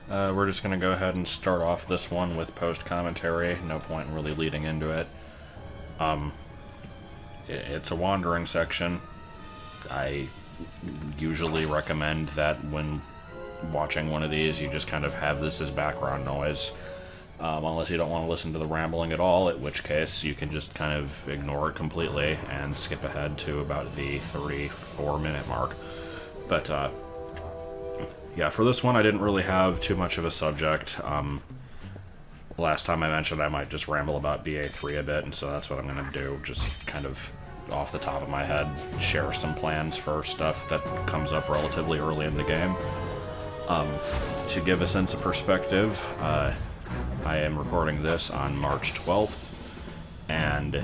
We're just going to go ahead and start off this one with post-commentary. No point in really leading into it. It's a wandering section. I usually recommend that when watching one of these, you just kind of have this as background noise. Unless you don't want to listen to the rambling at all, in which case you can just kind of ignore it completely and skip ahead to about the 34 minute mark. But, yeah, for this one I didn't really have too much of a subject. Last time I mentioned I might just ramble about BA3 a bit, and so that's what I'm going to do, just kind of off the top of my head, share some plans for stuff that comes up relatively early in the game. To give a sense of perspective, I am recording this on March 12th, and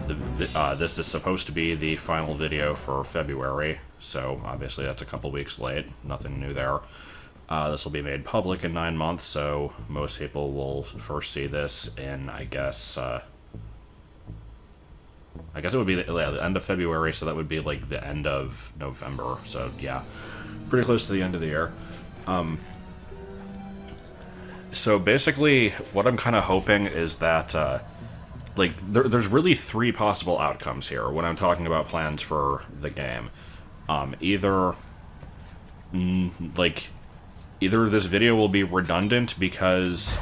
this is supposed to be the final video for February, so obviously that's a couple weeks late, nothing new there. This will be made public in 9 months, so most people will first see this in, I guess it would be the end of February, so that would be like the end of November, so yeah, pretty close to the end of the year. So basically, what I'm kind of hoping is that, there's really three possible outcomes here when I'm talking about plans for the game. Either this video will be redundant because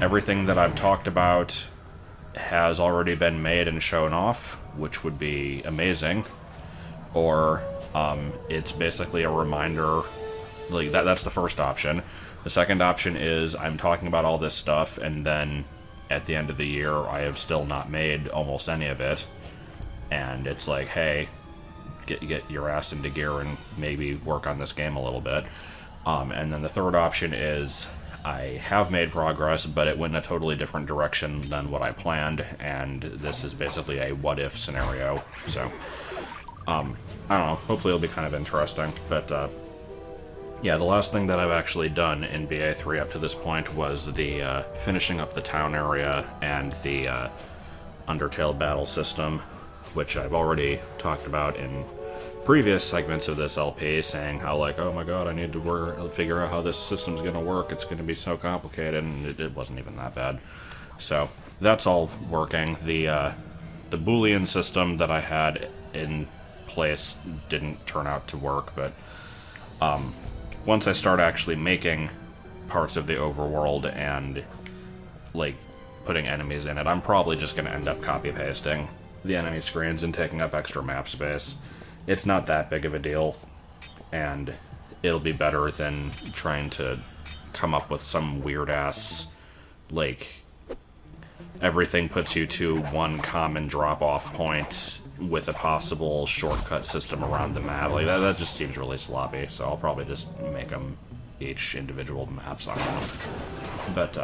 everything that I've talked about has already been made and shown off, which would be amazing, or it's basically a reminder, that's the first option. The second option is I'm talking about all this stuff, and then at the end of the year I have still not made almost any of it, and it's like, hey, get your ass into gear and maybe work on this game a little bit. And then the third option is I have made progress, but it went in a totally different direction than what I planned, and this is basically a what-if scenario. So, I don't know, hopefully it'll be kind of interesting, but, yeah, the last thing that I've actually done in BA3 up to this point was the finishing up the town area and the Undertale battle system, which I've already talked about in previous segments of this LP, saying how, oh my god, I need to figure out how this system's going to work, it's going to be so complicated, and it wasn't even that bad. So, that's all working. The Boolean system that I had in place didn't turn out to work, but once I start actually making parts of the overworld and, putting enemies in it, I'm probably just going to end up copy-pasting the enemy screens and taking up extra map space. It's not that big of a deal, and it'll be better than trying to come up with some weird-ass, everything puts you to one common drop-off point with a possible shortcut system around the map. That just seems really sloppy, so I'll probably just make them each individual maps on them. But,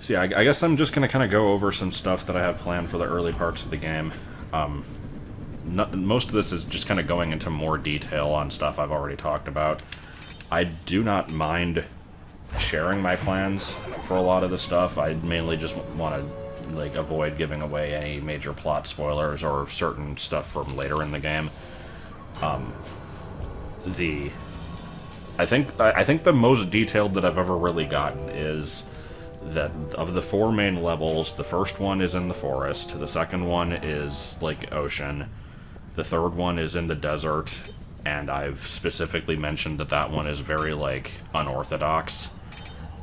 so yeah, I guess I'm just going to kind of go over some stuff that I have planned for the early parts of the game. Most of this is just kind of going into more detail on stuff I've already talked about. I do not mind sharing my plans for a lot of the stuff. I mainly just want to avoid giving away any major plot spoilers or certain stuff from later in the game. I think the most detailed that I've ever really gotten is that of the four main levels, the first one is in the forest, the second one is ocean, the third one is in the desert, and I've specifically mentioned that one is very unorthodox.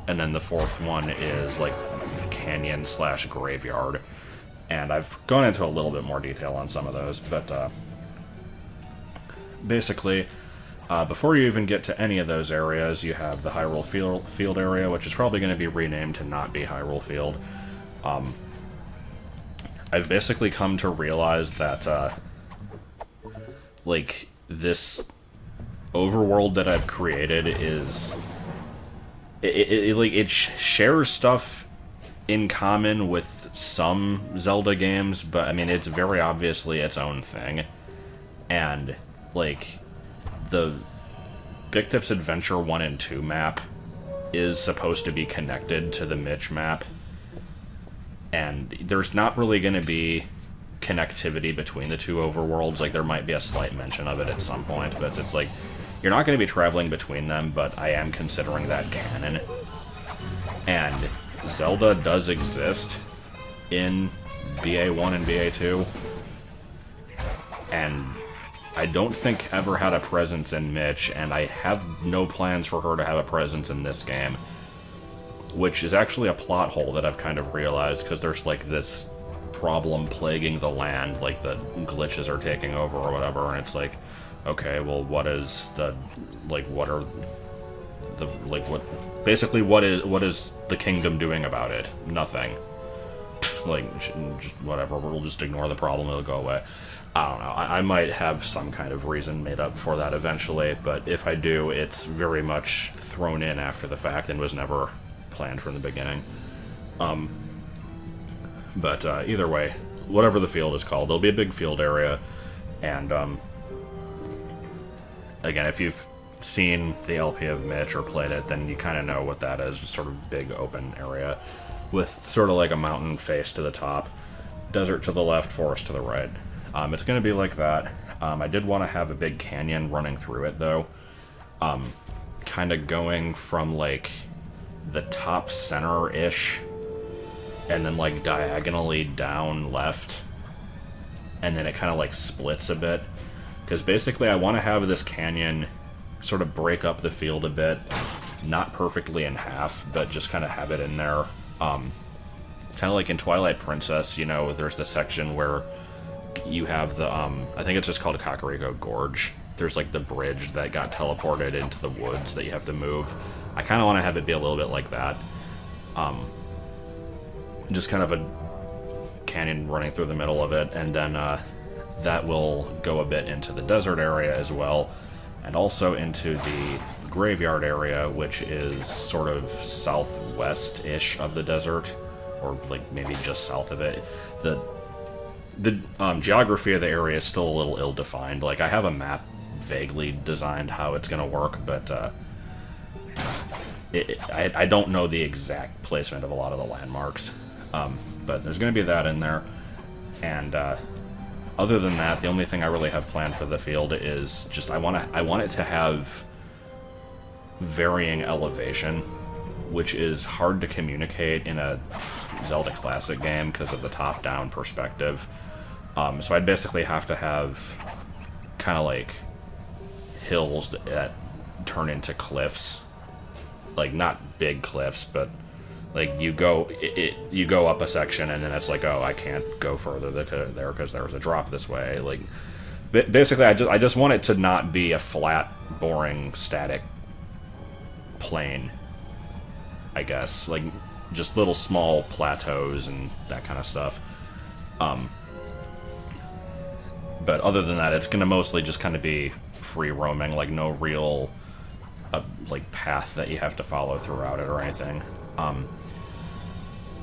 And then the fourth one is canyon/graveyard. And I've gone into a little bit more detail on some of those, but basically, before you even get to any of those areas, you have the Hyrule Field area, which is probably going to be renamed to not be Hyrule Field. I've basically come to realize that, this overworld that I've created is... It shares stuff in common with some Zelda games, but, I mean, it's very obviously its own thing. And, the Bikdip's Adventure 1 and 2 map is supposed to be connected to the Mitch map, and there's not really going to be connectivity between the two overworlds. There might be a slight mention of it at some point, but it's You're not going to be traveling between them, but I am considering that canon. And Zelda does exist in BA1 and BA2. And I don't think ever had a presence in Mitch, and I have no plans for her to have a presence in this game. Which is actually a plot hole that I've kind of realized, because there's like this problem plaguing the land, like the glitches are taking over or whatever, and it's like, okay, well, what is the, like, what are the, like, what, basically, what is the kingdom doing about it? Nothing. Like, just whatever, we'll just ignore the problem, it'll go away. I don't know, I might have some kind of reason made up for that eventually, but if I do, it's very much thrown in after the fact and was never planned from the beginning. But either way, whatever the field is called, there'll be a big field area, and again, if you've seen the LP of Mitch or played it, then you kind of know what that is, just sort of big open area with sort of like a mountain face to the top, desert to the left, forest to the right. It's going to be like that. I did want to have a big canyon running through it, though, kind of going from like the top center-ish, and then like diagonally down left, and then it kind of like splits a bit, because basically I want to have this canyon sort of break up the field a bit, not perfectly in half, but just kind of have it in there. Kind of like in Twilight Princess, you know, there's the section where you have the, I think it's just called Kakariko Gorge. There's like the bridge that got teleported into the woods that you have to move. I kind of want to have it be a little bit like that. Just kind of a canyon running through the middle of it, and then that will go a bit into the desert area as well, and also into the graveyard area, which is sort of southwest-ish of the desert, or like maybe just south of it. The geography of the area is still a little ill-defined. Like, I have a map vaguely designed how it's going to work, but I don't know the exact placement of a lot of the landmarks. But there's going to be that in there, and other than that, the only thing I really have planned for the field is just I want it to have varying elevation, which is hard to communicate in a Zelda Classic game because of the top-down perspective. So I'd basically have to have kind of like hills that turn into cliffs, like not big cliffs, but like you go up a section and then it's like, oh, I can't go further there because there was a drop this way. Like, basically, I just want it to not be a flat, boring, static plane, I guess. Like, just little small plateaus and that kind of stuff. But other than that, it's going to mostly just kind of be free roaming, like no real like path that you have to follow throughout it or anything.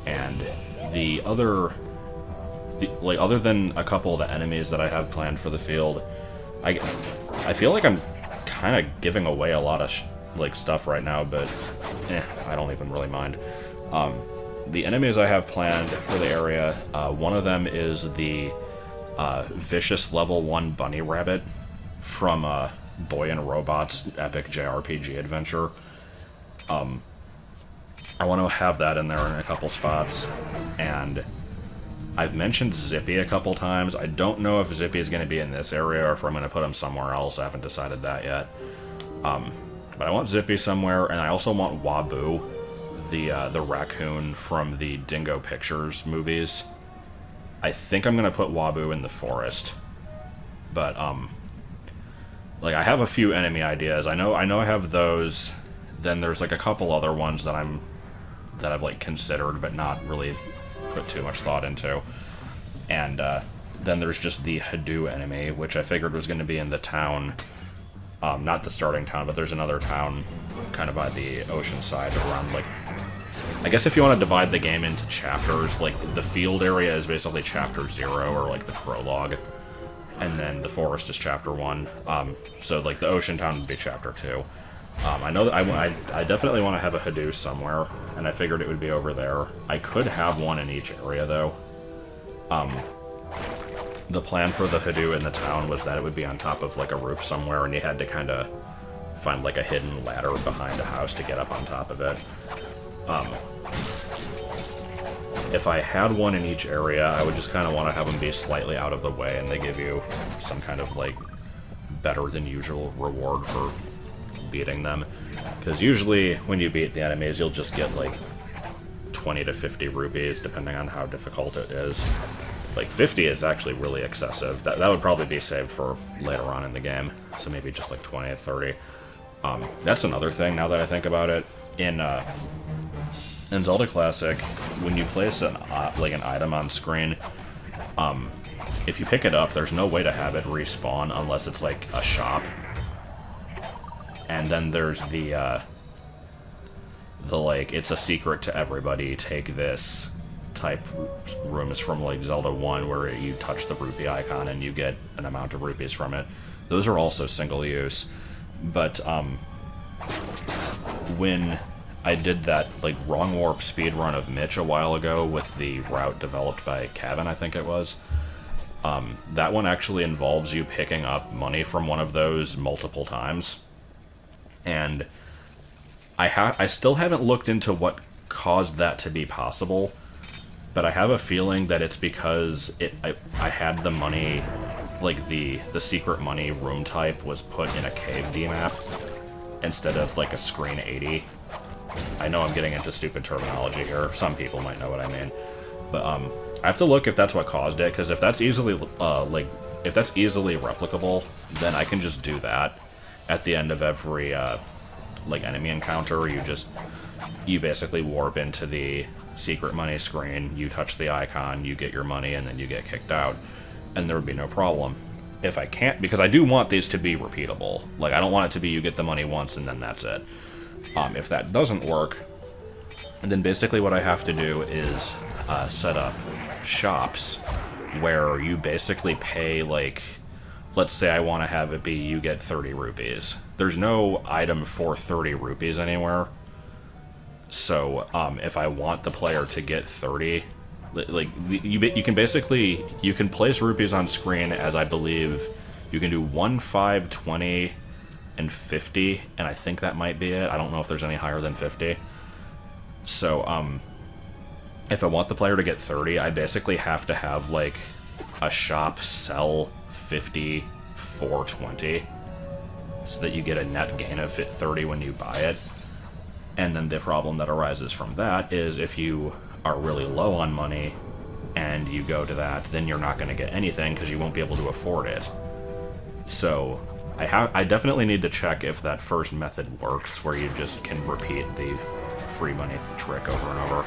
And other than a couple of the enemies that I have planned for the field, I feel like I'm kind of giving away a lot of like stuff right now, but I don't even really mind. The enemies I have planned for the area, one of them is the vicious level 1 bunny rabbit from Boy and Robot's epic JRPG adventure. I want to have that in there in a couple spots, and I've mentioned Zippy a couple times. I don't know if Zippy is going to be in this area or if I'm going to put him somewhere else. I haven't decided that yet. But I want Zippy somewhere, and I also want Wabu, the raccoon from the Dingo Pictures movies. I think I'm going to put Wabu in the forest. But, like, I have a few enemy ideas. I know I have those. Then there's, like, a couple other ones that I've, like, considered but not really put too much thought into. And, then there's just the Hadou enemy, which I figured was going to be in the town. Not the starting town, but there's another town kind of by the ocean side around, like... I guess if you want to divide the game into chapters, like, the field area is basically Chapter 0, or, like, the prologue. And then the forest is Chapter 1. So, like, the ocean town would be Chapter 2. I know that I definitely want to have a Hadou somewhere, and I figured it would be over there. I could have one in each area, though. The plan for the Hadou in the town was that it would be on top of, like, a roof somewhere, and you had to kind of find like a hidden ladder behind a house to get up on top of it. If I had one in each area, I would just kind of want to have them be slightly out of the way, and they give you some kind of, like, better than usual reward for beating them. Because usually, when you beat the enemies, you'll just get, like, 20 to 50 rupees, depending on how difficult it is. Like, 50 is actually really excessive. That would probably be saved for later on in the game. So maybe just, like, 20 to 30. That's another thing, now that I think about it. In Zelda Classic, when you place an item on screen, if you pick it up, there's no way to have it respawn unless it's like a shop. And then there's the like, it's a secret to everybody, take this type rooms from like Zelda 1 where you touch the rupee icon and you get an amount of rupees from it. Those are also single use. But when I did that, like, Wrong Warp speedrun of Mitch a while ago with the route developed by Kevin, I think it was. That one actually involves you picking up money from one of those multiple times. And I still haven't looked into what caused that to be possible, but I have a feeling that it's because I had the money, like, the secret money room type was put in a cave D-map instead of, like, a screen 80. I know I'm getting into stupid terminology here. Some people might know what I mean. But, I have to look if that's what caused it, because if that's easily, if that's easily replicable, then I can just do that at the end of every, like, enemy encounter. You basically warp into the secret money screen, you touch the icon, you get your money, and then you get kicked out, and there would be no problem. If I can't, because I do want these to be repeatable. Like, I don't want it to be you get the money once and then that's it. If that doesn't work, then basically what I have to do is set up shops where you basically pay, like, let's say I want to have it be you get 30 rupees. There's no item for 30 rupees anywhere. So, if I want the player to get 30, like, you can basically, you can place rupees on screen as I believe you can do 1, 5, 20, and 50, and I think that might be it. I don't know if there's any higher than 50. So, if I want the player to get 30, I basically have to have, like, a shop sell 50 for 20, so that you get a net gain of 30 when you buy it. And then the problem that arises from that is if you are really low on money and you go to that, then you're not going to get anything because you won't be able to afford it. So I definitely need to check if that first method works, where you just can repeat the free money trick over and over.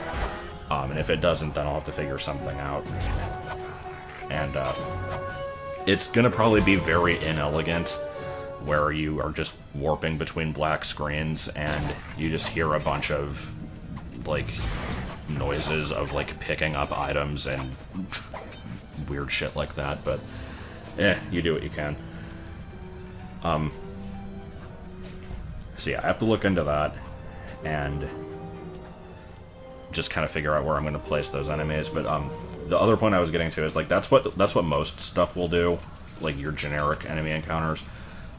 And if it doesn't, then I'll have to figure something out. And it's going to probably be very inelegant, where you are just warping between black screens and you just hear a bunch of, like, noises of, like, picking up items and weird shit like that, but you do what you can. So yeah, I have to look into that and just kind of figure out where I'm going to place those enemies. But the other point I was getting to is, like, that's what most stuff will do, like your generic enemy encounters.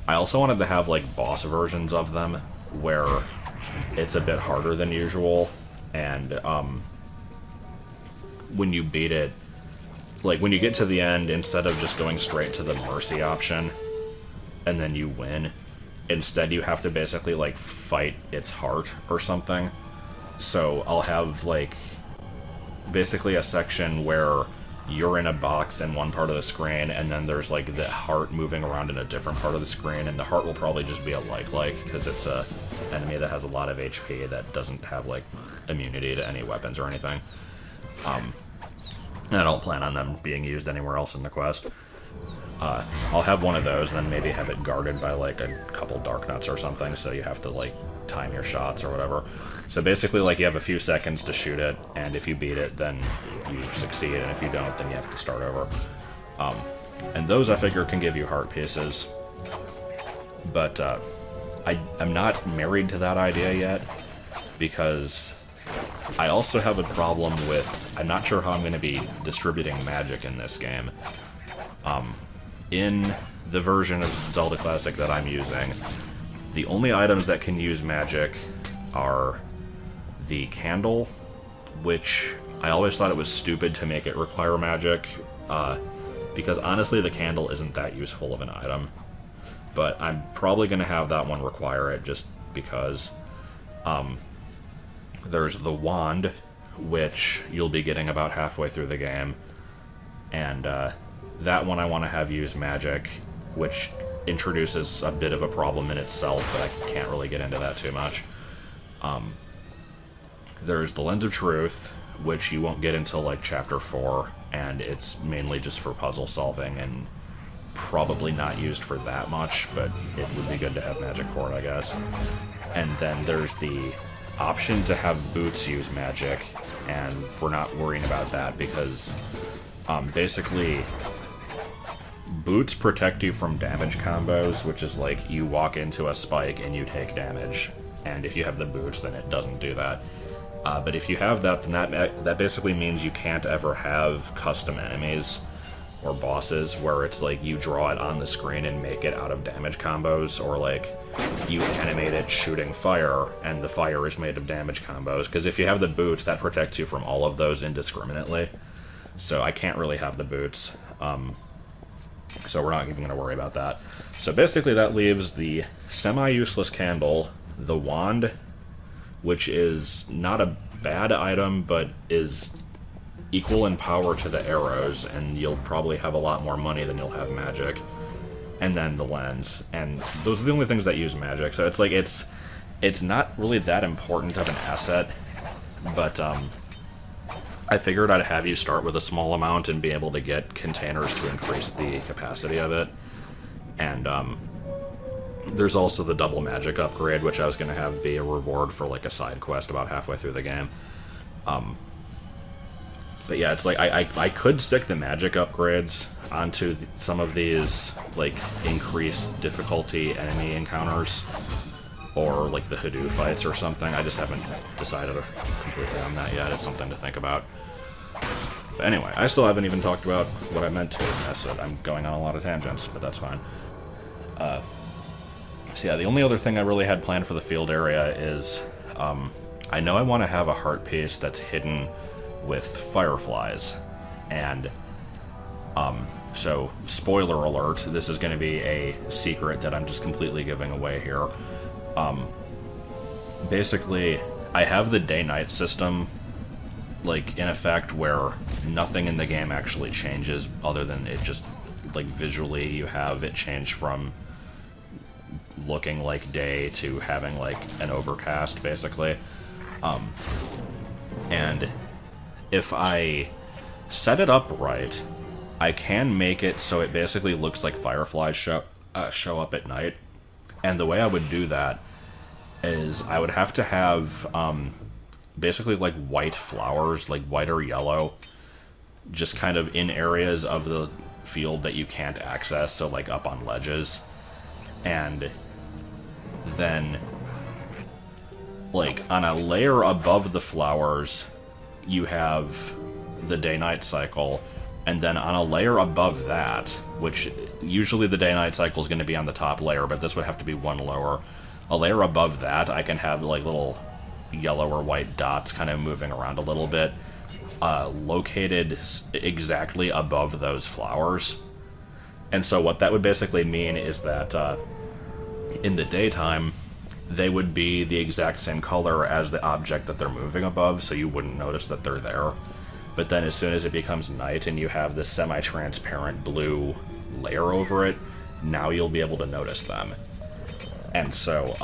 I also wanted to have, like, boss versions of them where it's a bit harder than usual, and when you beat it, like, when you get to the end, instead of just going straight to the mercy option and then you win, instead you have to basically, like, fight its heart or something. So I'll have, like, basically a section where you're in a box in one part of the screen, and then there's, like, the heart moving around in a different part of the screen, and the heart will probably just be a like, because it's a enemy that has a lot of HP that doesn't have, like, immunity to any weapons or anything. And I don't plan on them being used anywhere else in the quest. I'll have one of those, and then maybe have it guarded by, like, a couple dark nuts or something, so you have to, like, time your shots or whatever. So basically, like, you have a few seconds to shoot it, and if you beat it, then you succeed, and if you don't, then you have to start over. And those, I figure, can give you heart pieces. But I'm not married to that idea yet, because I also have a problem with, I'm not sure how I'm going to be distributing magic in this game. In the version of Zelda Classic that I'm using, The only items that can use magic are the candle, which I always thought it was stupid to make it require magic, because honestly the candle isn't that useful of an item. But I'm probably going to have that one require it just because. There's the wand, which you'll be getting about halfway through the game, and that one I want to have use magic, which introduces a bit of a problem in itself, but I can't really get into that too much. There's the Lens of Truth, which you won't get until like Chapter 4, and it's mainly just for puzzle solving and probably not used for that much, but it would be good to have magic for it, I guess. And then there's the option to have boots use magic, and we're not worrying about that because basically boots protect you from damage combos, which is like you walk into a spike and you take damage, and if you have the boots then it doesn't do that. But if you have that, then that basically means you can't ever have custom enemies or bosses where it's like you draw it on the screen and make it out of damage combos, or like you animate it shooting fire and the fire is made of damage combos, because if you have the boots that protects you from all of those indiscriminately. So I can't really have the boots, so we're not even going to worry about that. So basically that leaves the semi-useless candle, the wand, which is not a bad item but is equal in power to the arrows, and you'll probably have a lot more money than you'll have magic. And then the lens, and those are the only things that use magic. So it's like it's not really that important of an asset, but I figured I'd have you start with a small amount and be able to get containers to increase the capacity of it. And there's also the double magic upgrade, which I was going to have be a reward for like a side quest about halfway through the game. But yeah, it's like I could stick the magic upgrades onto some of these like increased difficulty enemy encounters, or like the Hadoo fights or something. I just haven't decided completely on that yet. It's something to think about. But anyway, I still haven't even talked about what I meant to in this. I'm going on a lot of tangents, but that's fine. So yeah, the only other thing I really had planned for the field area is I know I want to have a heart piece that's hidden with fireflies, and so spoiler alert, this is going to be a secret that I'm just completely giving away here. Basically, I have the day-night system like in effect where nothing in the game actually changes other than it just like visually you have it change from looking like day to having like an overcast basically. And if I set it up right, I can make it so it basically looks like fireflies show up at night. And the way I would do that is I would have to have basically like white flowers, like white or yellow, just kind of in areas of the field that you can't access, so like up on ledges. And then like on a layer above the flowers you have the day-night cycle, and then on a layer above that, which usually the day-night cycle is going to be on the top layer, but this would have to be one lower, a layer above that I can have like little yellow or white dots kind of moving around a little bit, located exactly above those flowers. And so what that would basically mean is that in the daytime they would be the exact same color as the object that they're moving above, so you wouldn't notice that they're there. But then as soon as it becomes night and you have this semi-transparent blue layer over it, now you'll be able to notice them. And so,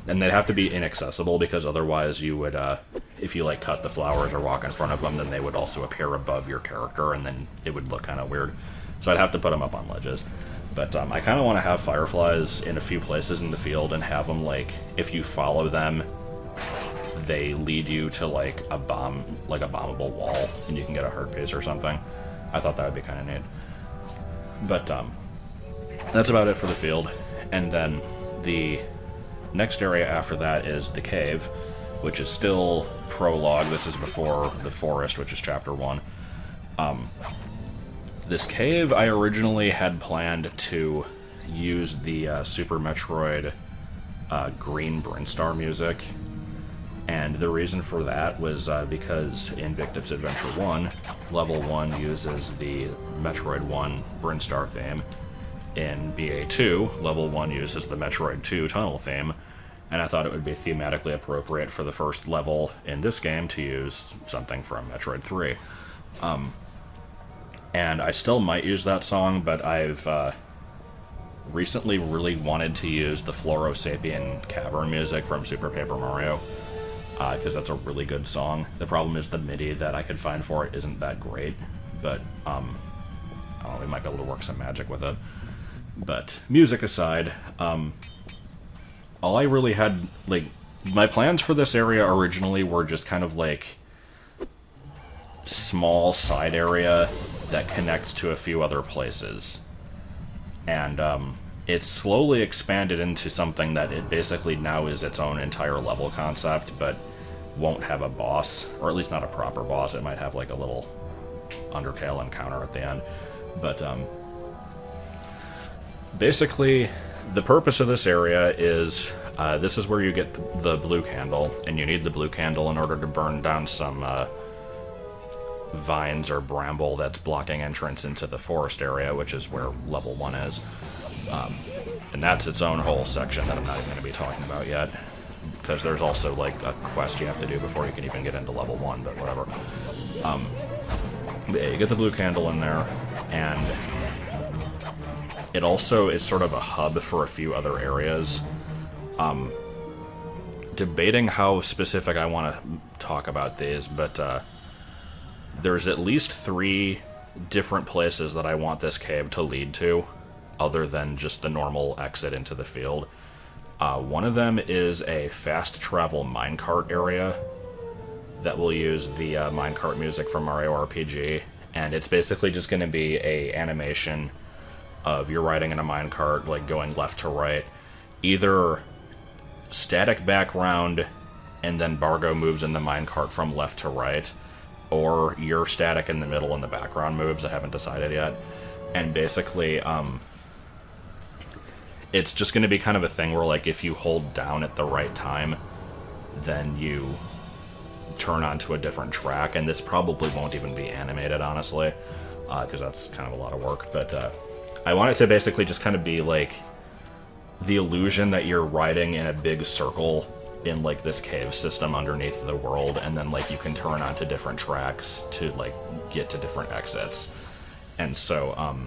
and they'd have to be inaccessible, because otherwise you would, if you like cut the flowers or walk in front of them, then they would also appear above your character, and then it would look kind of weird. So I'd have to put them up on ledges. But I kind of want to have fireflies in a few places in the field and have them, like, if you follow them, they lead you to, like, a bombable wall, and you can get a heart piece or something. I thought that would be kind of neat. But, that's about it for the field. And then the next area after that is the cave, which is still prologue. This is before the forest, which is chapter 1. This cave, I originally had planned to use the Super Metroid green Brinstar music. And the reason for that was because in Bikdip's Adventure 1, Level 1 uses the Metroid 1 Brinstar theme. In BA2, Level 1 uses the Metroid 2 Tunnel theme. And I thought it would be thematically appropriate for the first level in this game to use something from Metroid 3. And I still might use that song, but I've recently really wanted to use the Floro-Sapien Cavern music from Super Paper Mario, because that's a really good song. The problem is the MIDI that I could find for it isn't that great, but I don't know, we might be able to work some magic with it. But music aside, all I really had, like, my plans for this area originally were just kind of like small side area that connects to a few other places. And it's slowly expanded into something that it basically now is its own entire level concept, but won't have a boss, or at least not a proper boss. It might have like a little Undertale encounter at the end. But basically, the purpose of this area is this is where you get the blue candle, and you need the blue candle in order to burn down some vines or bramble that's blocking entrance into the forest area, which is where level 1 is. And that's its own whole section that I'm not even going to be talking about yet, because there's also like a quest you have to do before you can even get into level 1, but whatever. But yeah, you get the blue candle in there, and it also is sort of a hub for a few other areas. Debating how specific I want to talk about these, but there's at least 3 different places that I want this cave to lead to, other than just the normal exit into the field. One of them is a fast travel minecart area that will use the minecart music from Mario RPG, and it's basically just going to be a animation of you're riding in a minecart, like going left to right, either static background and then Bargo moves in the minecart from left to right, or you're static in the middle and the background moves. I haven't decided yet. And basically, it's just going to be kind of a thing where, like, if you hold down at the right time, then you turn onto a different track, and this probably won't even be animated, honestly, because that's kind of a lot of work, but I want it to basically just kind of be, like, the illusion that you're riding in a big circle in, like, this cave system underneath the world, and then, like, you can turn onto different tracks to, like, get to different exits. And so,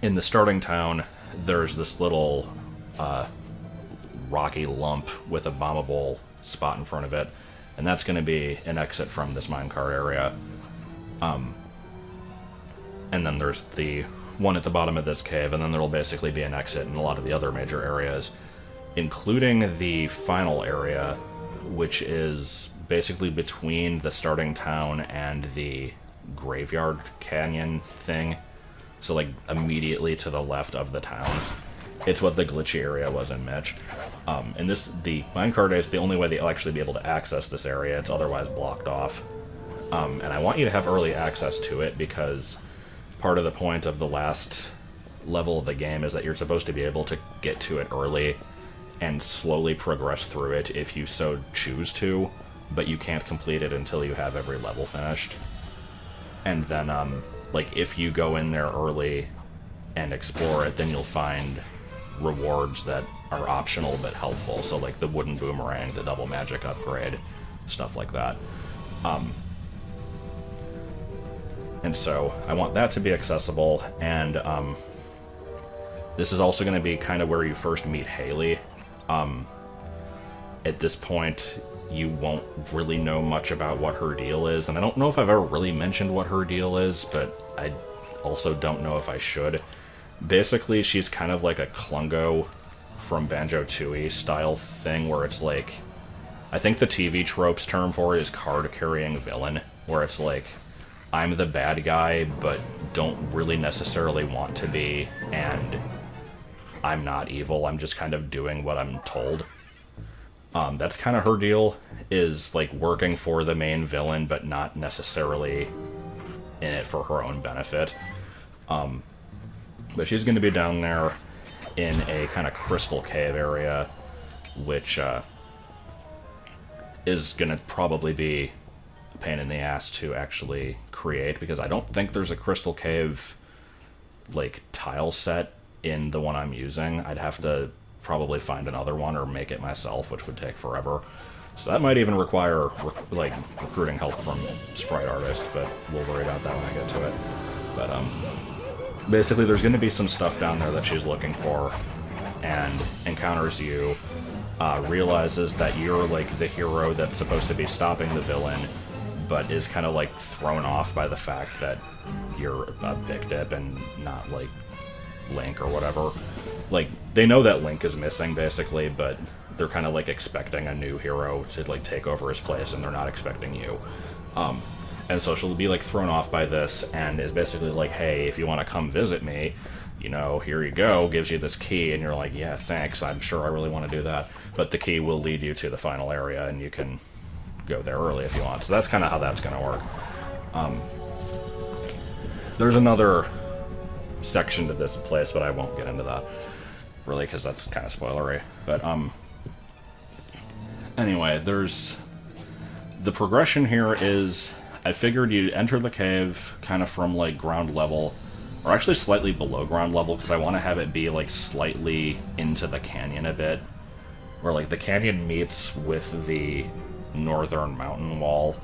in the starting town, there's this little rocky lump with a bombable spot in front of it, and that's going to be an exit from this minecart area. And then there's the one at the bottom of this cave, and then there'll basically be an exit in a lot of the other major areas, including the final area, which is basically between the starting town and the graveyard canyon thing. So, like, immediately to the left of the town. It's what the glitchy area was in Mitch. And the minecart is the only way that you'll actually be able to access this area. It's otherwise blocked off. And I want you to have early access to it, because part of the point of the last level of the game is that you're supposed to be able to get to it early and slowly progress through it if you so choose to, but you can't complete it until you have every level finished. And then, like, if you go in there early and explore it, then you'll find rewards that are optional but helpful. So, like, the wooden boomerang, the double magic upgrade, stuff like that. And so, I want that to be accessible, and this is also going to be kind of where you first meet Haley. At this point, you won't really know much about what her deal is, and I don't know if I've ever really mentioned what her deal is, but I also don't know if I should. Basically, she's kind of like a Klungo from Banjo-Tooie style thing, where it's like, I think the TV tropes term for it is card-carrying villain, where it's like, I'm the bad guy, but don't really necessarily want to be, and I'm not evil, I'm just kind of doing what I'm told. That's kind of her deal, is like working for the main villain, but not necessarily in it for her own benefit. But she's going to be down there in a kind of crystal cave area, which is going to probably be a pain in the ass to actually create, because I don't think there's a Crystal Cave like tile set in the one I'm using. I'd have to probably find another one or make it myself, which would take forever. So that might even require like recruiting help from sprite artist, but we'll worry about that when I get to it. But basically there's going to be some stuff down there that she's looking for, and encounters you, realizes that you're like the hero that's supposed to be stopping the villain, but is kind of like thrown off by the fact that you're a Bikdip and not like Link or whatever. Like, they know that Link is missing basically, but they're kind of like expecting a new hero to like take over his place, and they're not expecting you. And so she'll be like thrown off by this, and is basically like, hey, if you want to come visit me, you know, here you go, gives you this key, and you're like, yeah, thanks, I'm sure I really want to do that. But the key will lead you to the final area, and you can go there early if you want. So that's kind of how that's going to work. There's another section to this place, but I won't get into that, really, because that's kind of spoilery. But, anyway, there's... The progression here is, I figured you'd enter the cave kind of from, like, ground level, or actually slightly below ground level, because I want to have it be, like, slightly into the canyon a bit, where, like, the canyon meets with the northern mountain wall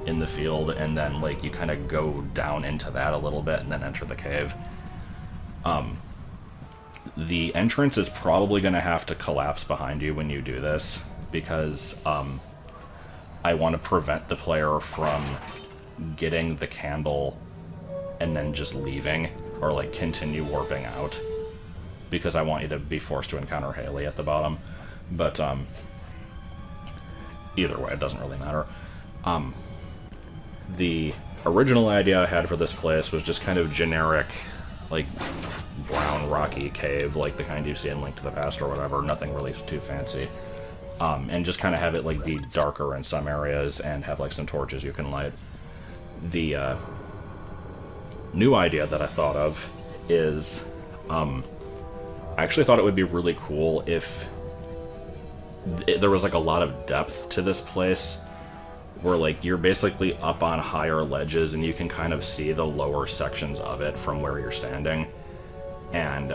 in the field, and then, like, you kind of go down into that a little bit, and then enter the cave. The entrance is probably going to have to collapse behind you when you do this, because, I want to prevent the player from getting the candle and then just leaving, or like continue warping out, because I want you to be forced to encounter Haley at the bottom. But either way, it doesn't really matter. The original idea I had for this place was just kind of generic, like brown rocky cave, like the kind you see in Link to the Past or whatever, nothing really too fancy. And just kind of have it like be darker in some areas and have like some torches you can light. The new idea that I thought of is, I actually thought it would be really cool if there was like a lot of depth to this place, where like you're basically up on higher ledges and you can kind of see the lower sections of it from where you're standing. And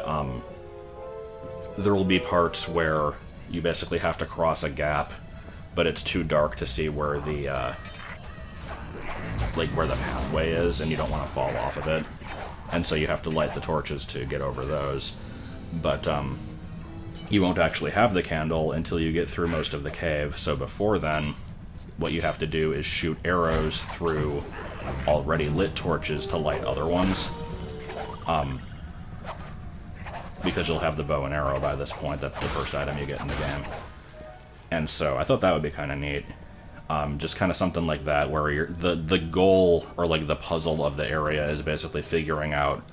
there will be parts where you basically have to cross a gap, but it's too dark to see where the like where the pathway is, and you don't want to fall off of it, and so you have to light the torches to get over those. But you won't actually have the candle until you get through most of the cave, so before then what you have to do is shoot arrows through already lit torches to light other ones, because you'll have the bow and arrow by this point. That's the first item you get in the game. And so I thought that would be kind of neat. Just kind of something like that, where the goal, or like the puzzle of the area, is basically figuring out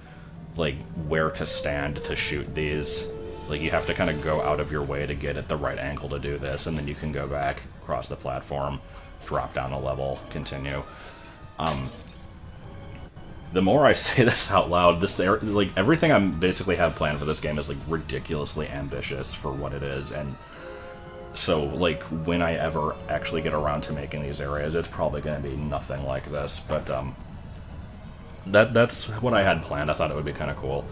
like where to stand to shoot these. Like, you have to kind of go out of your way to get at the right angle to do this, and then you can go back, cross the platform, drop down a level, continue. The more I say this out loud, like everything I basically have planned for this game is like ridiculously ambitious for what it is, and so like when I ever actually get around to making these areas, it's probably going to be nothing like this. But that's what I had planned. I thought it would be kind of cool,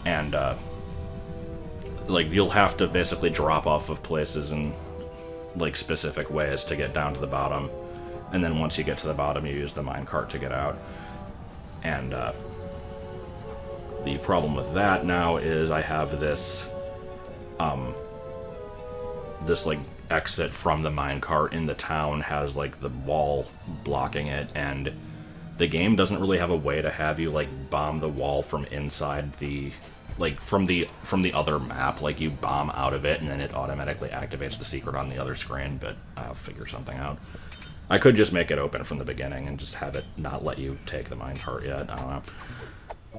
and like you'll have to basically drop off of places in like specific ways to get down to the bottom, and then once you get to the bottom, you use the minecart to get out. And the problem with that now is I have this this like exit from the minecart in the town has like the wall blocking it, and the game doesn't really have a way to have you like bomb the wall from inside the, like from the other map. Like you bomb out of it and then it automatically activates the secret on the other screen, but I'll figure something out. I could just make it open from the beginning and just have it not let you take the minecart yet, I don't know.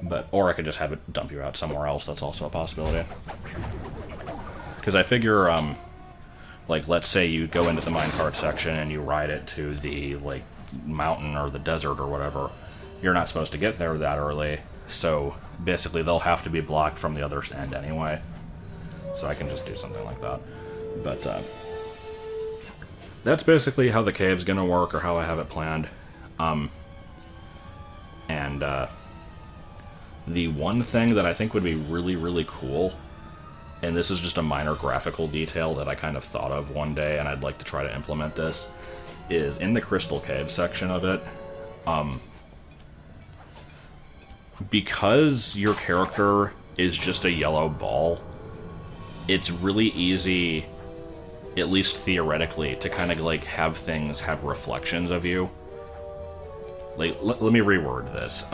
But, or I could just have it dump you out somewhere else, that's also a possibility. Because I figure, like, let's say you go into the minecart section and you ride it to the, like, mountain or the desert or whatever. You're not supposed to get there that early, so basically they'll have to be blocked from the other end anyway. So I can just do something like that. But that's basically how the cave's gonna work, or how I have it planned. And the one thing that I think would be really, really cool, and this is just a minor graphical detail that I kind of thought of one day, and I'd like to try to implement this, is in the Crystal Cave section of it, because your character is just a yellow ball, it's really easy, at least theoretically, to kind of like have things have reflections of you. Like, let me reword this.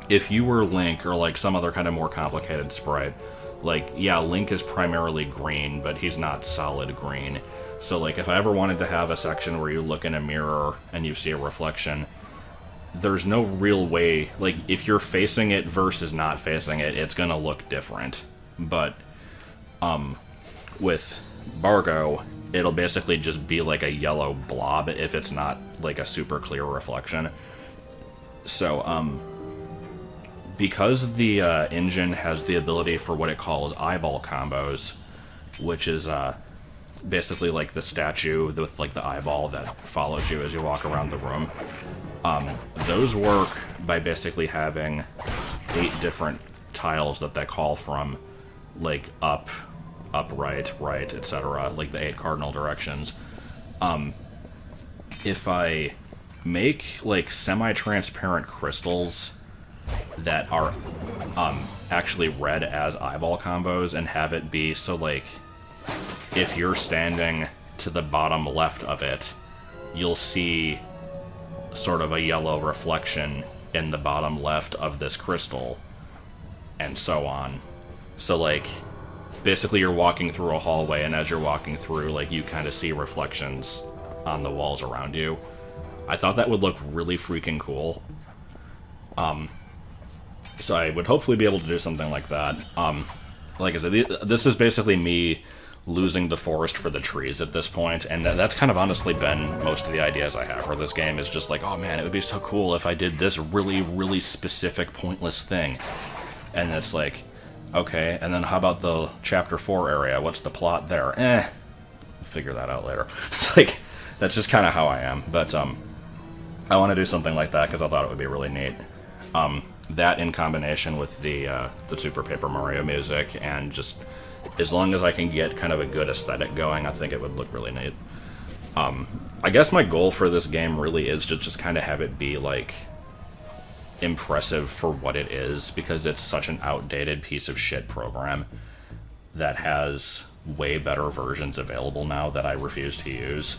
If you were Link, or like some other kind of more complicated sprite, like, yeah, Link is primarily green, but he's not solid green. So like, if I ever wanted to have a section where you look in a mirror and you see a reflection, there's no real way, like, if you're facing it versus not facing it, it's gonna look different. But with Bargo, it'll basically just be like a yellow blob if it's not like a super clear reflection. So because the engine has the ability for what it calls eyeball combos, which is basically like the statue with like the eyeball that follows you as you walk around the room, those work by basically having 8 different tiles that they call from, like up, right, etc., like the 8 cardinal directions. If I make like semi-transparent crystals that are actually read as eyeball combos, and have it be so like if you're standing to the bottom left of it, you'll see sort of a yellow reflection in the bottom left of this crystal, and so on. So like, basically you're walking through a hallway, and as you're walking through, like, you kind of see reflections on the walls around you. I thought that would look really freaking cool. So I would hopefully be able to do something like that. Like I said, this is basically me losing the forest for the trees at this point, and that's kind of honestly been most of the ideas I have for this game, is just like, oh man, it would be so cool if I did this really, really specific, pointless thing. And it's like, okay, and then how about the Chapter 4 area? What's the plot there? Figure that out later. It's like, that's just kind of how I am. But I want to do something like that because I thought it would be really neat. That in combination with the Super Paper Mario music, and just as long as I can get kind of a good aesthetic going, I think it would look really neat. I guess my goal for this game really is to just kind of have it be like impressive for what it is, because it's such an outdated piece of shit program that has way better versions available now that I refuse to use.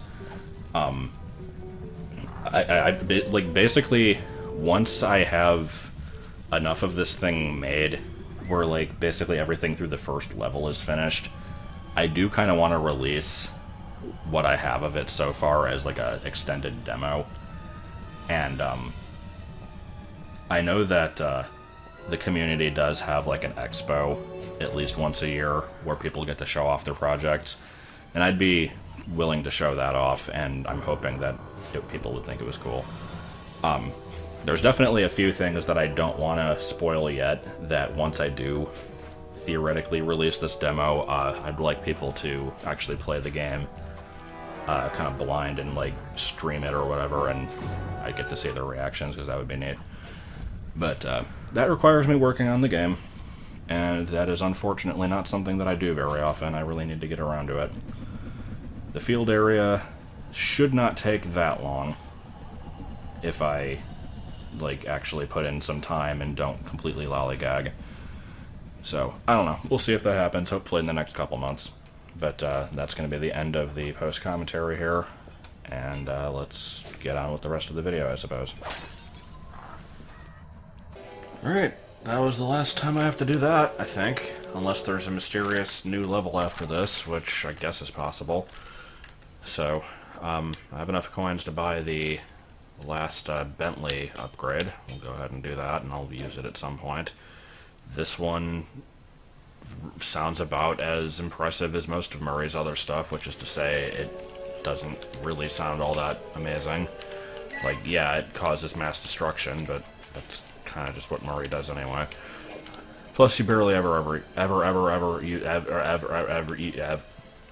Like, basically, once I have enough of this thing made where, like, basically everything through the first level is finished, I do kind of want to release what I have of it so far as, like, a extended demo. And, I know that, the community does have, like, an expo at least once a year where people get to show off their projects, and I'd be willing to show that off, and I'm hoping that people would think it was cool. There's definitely a few things that I don't want to spoil yet, that once I do theoretically release this demo, I'd like people to actually play the game kind of blind and like stream it or whatever, and I get to see their reactions, because that would be neat. But that requires me working on the game, and that is unfortunately not something that I do very often. I really need to get around to it. The field area should not take that long if I, like, actually put in some time and don't completely lollygag. So, I don't know. We'll see if that happens, hopefully in the next couple months. But that's going to be the end of the post-commentary here, and let's get on with the rest of the video, I suppose. Alright, that was the last time I have to do that, I think. Unless there's a mysterious new level after this, which I guess is possible. So, I have enough coins to buy the last Bentley upgrade. We'll go ahead and do that, and I'll use it at some point. This one sounds about as impressive as most of Murray's other stuff, which is to say it doesn't really sound all that amazing. Like, yeah, it causes mass destruction, but that's kind of just what Murray does anyway. Plus, you barely ever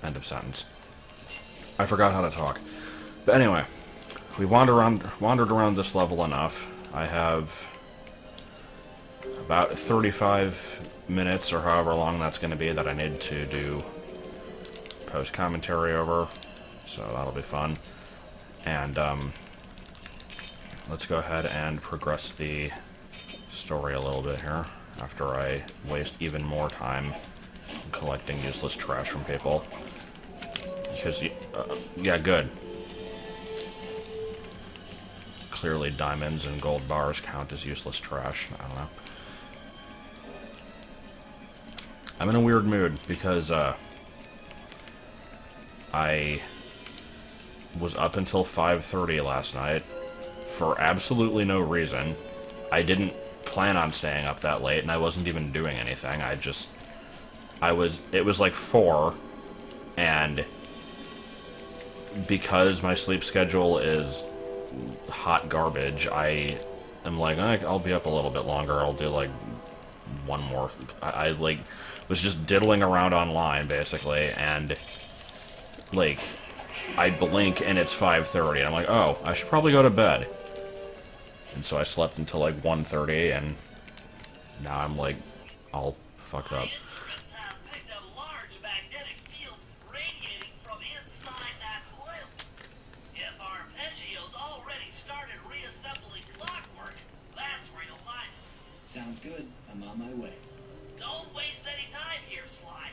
End of sentence. I forgot how to talk. But anyway, we wandered around this level enough. I have about 35 minutes, or however long that's going to be, that I need to do post-commentary over. So that'll be fun. And, let's go ahead and progress the story a little bit here, after I waste even more time collecting useless trash from people. Because, yeah, good. Clearly diamonds and gold bars count as useless trash. I don't know. I'm in a weird mood because, I was up until 5:30 last night for absolutely no reason. I didn't plan on staying up that late, and I wasn't even doing anything. It was like 4, and because my sleep schedule is hot garbage, I am like, I'll be up a little bit longer. I'll do like one more. I like was just diddling around online basically, and like I blink and it's 5:30. I'm like, oh, I should probably go to bed. And so I slept until like 1:30, and now I'm like all fucked up. Sounds good. I'm on my way. Don't waste any time here, Sly.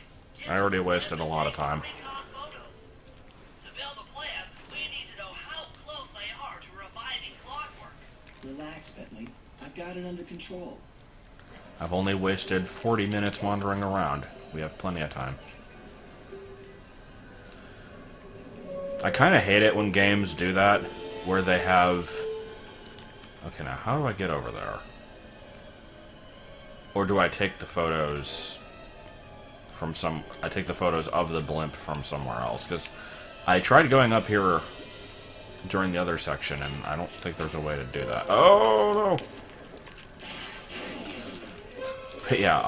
I already wasted a lot of time. To build a plan, we need to know how close they are to reviving clockwork. Relax, Bentley. I've got it under control. I've only wasted 40 minutes wandering around. We have plenty of time. I kind of hate it when games do that, where they have... Okay, now how do I get over there? Or do I take the photos from some... I take the photos of the blimp from somewhere else? Because I tried going up here during the other section, and I don't think there's a way to do that. Oh, no! But yeah,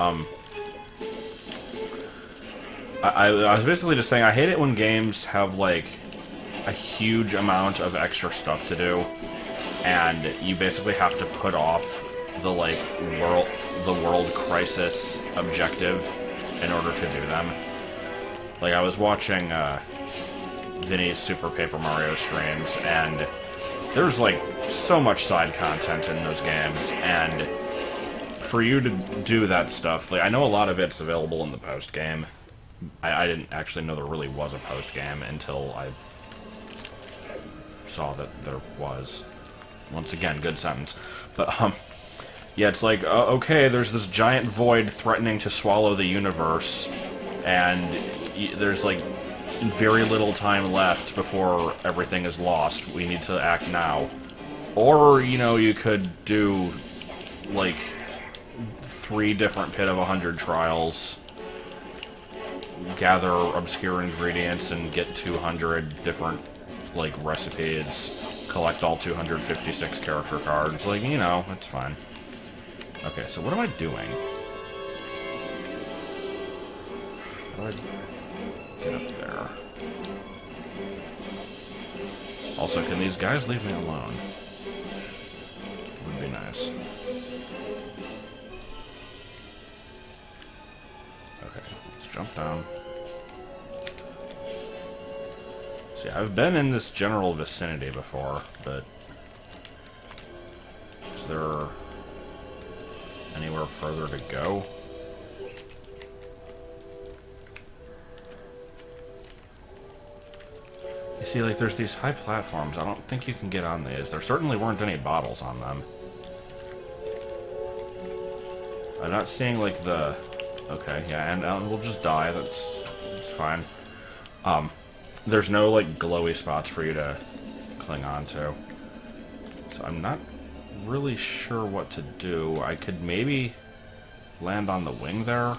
I was basically just saying, I hate it when games have, like, a huge amount of extra stuff to do, and you basically have to put off the, like, world crisis objective in order to do them. Like, I was watching Vinny's Super Paper Mario streams, and there's like so much side content in those games, and for you to do that stuff, like, I know a lot of it's available in the post game. I didn't actually know there really was a post game until I saw that there was. Once again, good sentence. But yeah, it's like, okay, there's this giant void threatening to swallow the universe, and there's, like, very little time left before everything is lost. We need to act now. Or, you know, you could do, like, 3 different Pit of 100 trials, gather obscure ingredients, and get 200 different, like, recipes, collect all 256 character cards. Like, you know, it's fine. Okay, so what am I doing? How do I get up there? Also, can these guys leave me alone? Would be nice. Okay, let's jump down. See, I've been in this general vicinity before, but is there anywhere further to go? You see, like, there's these high platforms. I don't think you can get on these. There certainly weren't any bottles on them. I'm not seeing, like, the... Okay, yeah, and we'll just die. That's fine. There's no, like, glowy spots for you to cling on to. So I'm not really sure what to do. I could maybe land on the wing there.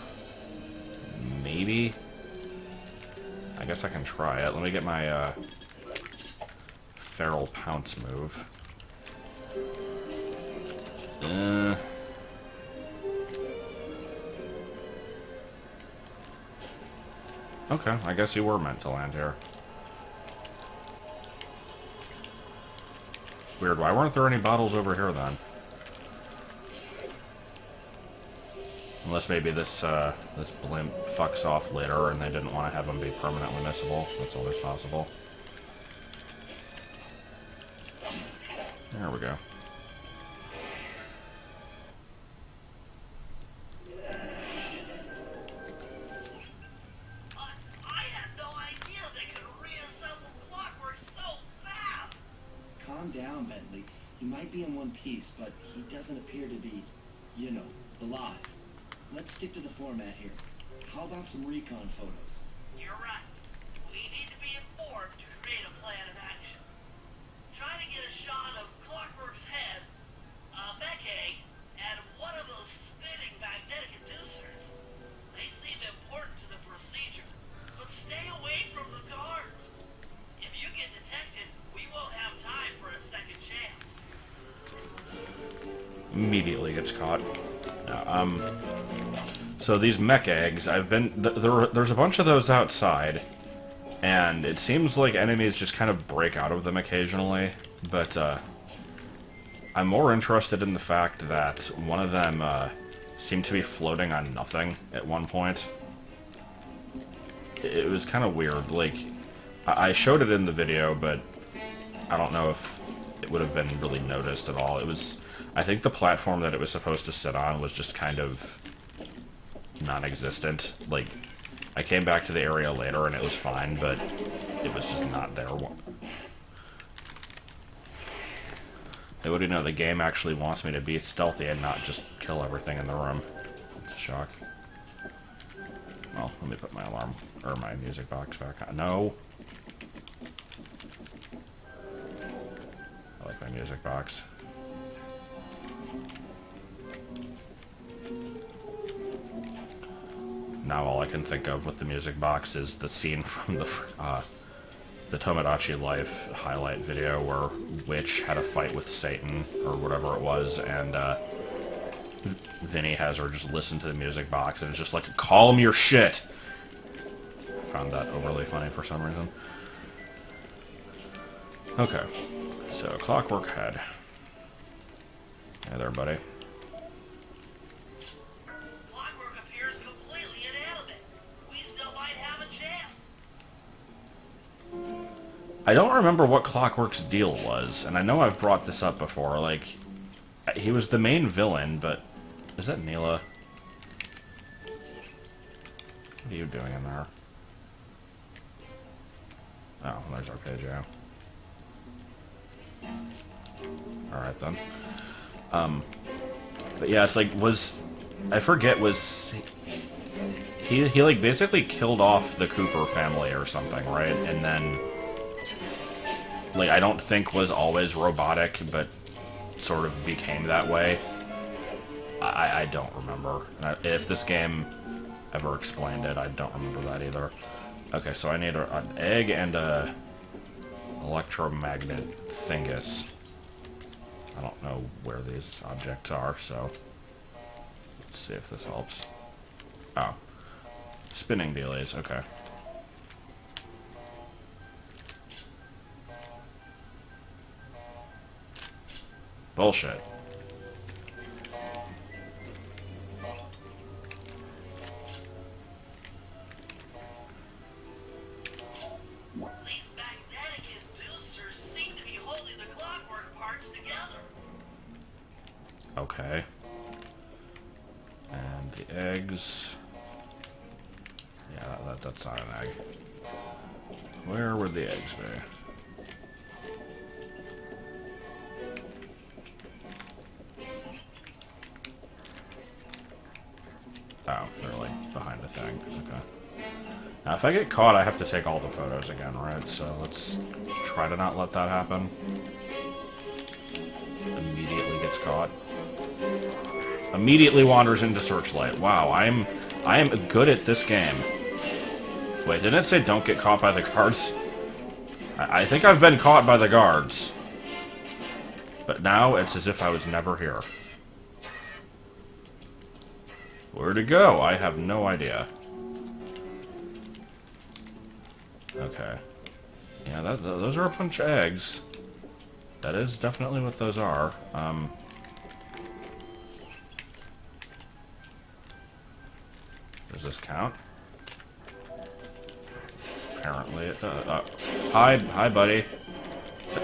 Maybe. I guess I can try it. Let me get my feral pounce move. Okay, I guess you were meant to land here. Weird, why weren't there any bottles over here then? Unless maybe this this blimp fucks off later and they didn't want to have them be permanently missable. That's always possible. There we go. I had no idea they could reassemble clockwork so fast! Calm down, Bentley. He might be in one piece, but he doesn't appear to be, you know, alive. Let's stick to the format here. How about some recon photos? You're right. We need to be informed to create a plan of action. Try to get a shot of Clockwork's head, a mech egg, and one of those spinning magnetic inducers. They seem important to the procedure, but stay away from the guards. If you get detected, we won't have time for a second chance. Immediately gets caught. So these mech eggs, there's a bunch of those outside, and it seems like enemies just kind of break out of them occasionally, but I'm more interested in the fact that one of them seemed to be floating on nothing at one point. It was kind of weird. Like, I showed it in the video, but I don't know if it would have been really noticed at all. I think the platform that it was supposed to sit on was just kind of non-existent. Like, I came back to the area later and it was fine, but it was just not there. Hey, what do you know? The game actually wants me to be stealthy and not just kill everything in the room. It's a shock. Well, let me put my alarm, or my music box back on. No! I like my music box. Now all I can think of with the music box is the scene from the Tomodachi Life highlight video where Witch had a fight with Satan, or whatever it was, and Vinny has her just listen to the music box, and it's just like, calm your shit! I found that overly funny for some reason. Okay, so Clockwork Head. Hey there, buddy. Clockwork appears completely inanimate. We still might have a chance. I don't remember what Clockwork's deal was, and I know I've brought this up before, like, he was the main villain, but... Is that Neela? What are you doing in there? Oh, there's Arpeggio. Alright then. But yeah, it's like, I forget, he like basically killed off the Cooper family or something, right? And then, like, I don't think was always robotic, but sort of became that way. I don't remember. If this game ever explained it, I don't remember that either. Okay, so I need an egg and a electromagnet thingus. I don't know where these objects are, so let's see if this helps. Oh. Spinning dealies, okay. Bullshit. These magnetic inducers seem to be holding the clockwork parts together. Okay. And the eggs... Yeah, that's not an egg. Where would the eggs be? Oh, they're like behind the thing. Okay. Now, if I get caught, I have to take all the photos again, right? So let's try to not let that happen. Immediately gets caught. Immediately wanders into Searchlight. Wow, I am good at this game. Wait, didn't it say don't get caught by the guards? I think I've been caught by the guards. But now it's as if I was never here. Where to go? I have no idea. Okay. Yeah, those are a bunch of eggs. That is definitely what those are. Does this count? Apparently. Hi, buddy.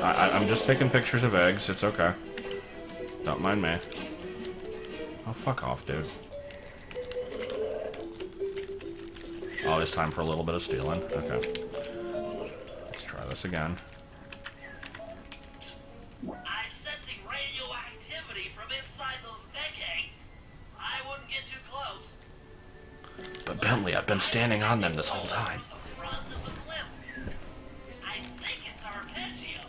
I'm just taking pictures of eggs. It's okay. Don't mind me. Oh, fuck off, dude. Oh, it's time for a little bit of stealing. Okay. Let's try this again. I'm sensing radioactivity from inside those mech eggs. I wouldn't get too close. But Bentley, I've been standing on them this whole time. The front of the cliff. I think it's Arpeggio.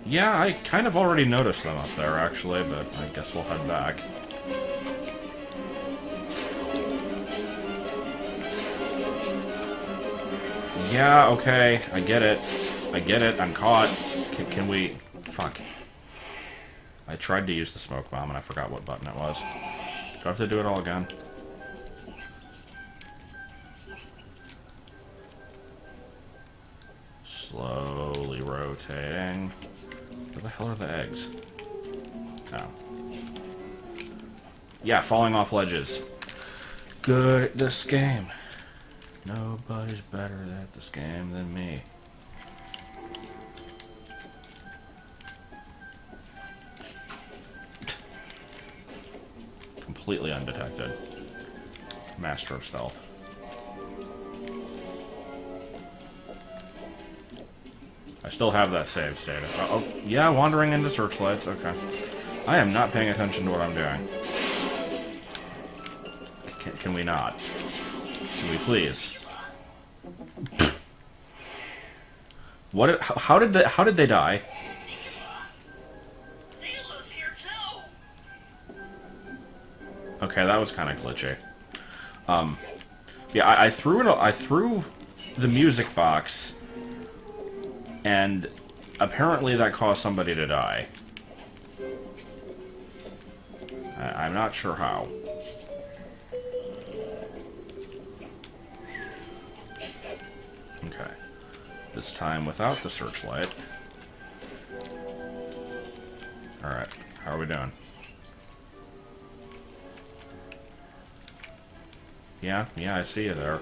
Yeah, I kind of already noticed them up there, actually, but I guess we'll head back. Yeah, okay, I get it. I get it, I'm caught. Can we... Fuck. I tried to use the smoke bomb and I forgot what button it was. Do I have to do it all again? Slowly rotating. Where the hell are the eggs? Oh. Yeah, falling off ledges. Good at this game. Nobody's better at this game than me. Completely undetected. Master of stealth. I still have that save state. Oh, yeah, wandering into searchlights. Okay. I am not paying attention to what I'm doing. Can we not? Can we please? What? How did they die? Neela's here too. Okay, that was kind of glitchy. Yeah, I threw the music box, and apparently that caused somebody to die. I'm not sure how. Okay. This time without the searchlight. Alright, how are we doing? Yeah, I see you there.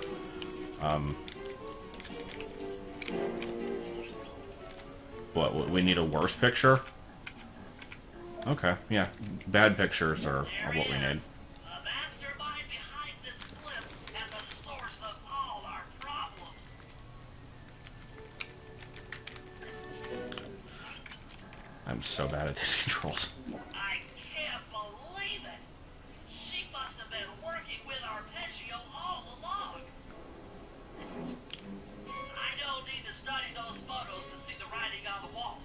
What, we need a worse picture? Okay, yeah. Bad pictures are what we need. The mastermind behind this cliff and the source of all our problems. I'm so bad at these controls. I can't believe it. She must have been working with Arpeggio all along. I don't need to study those photos to see the writing on the wall.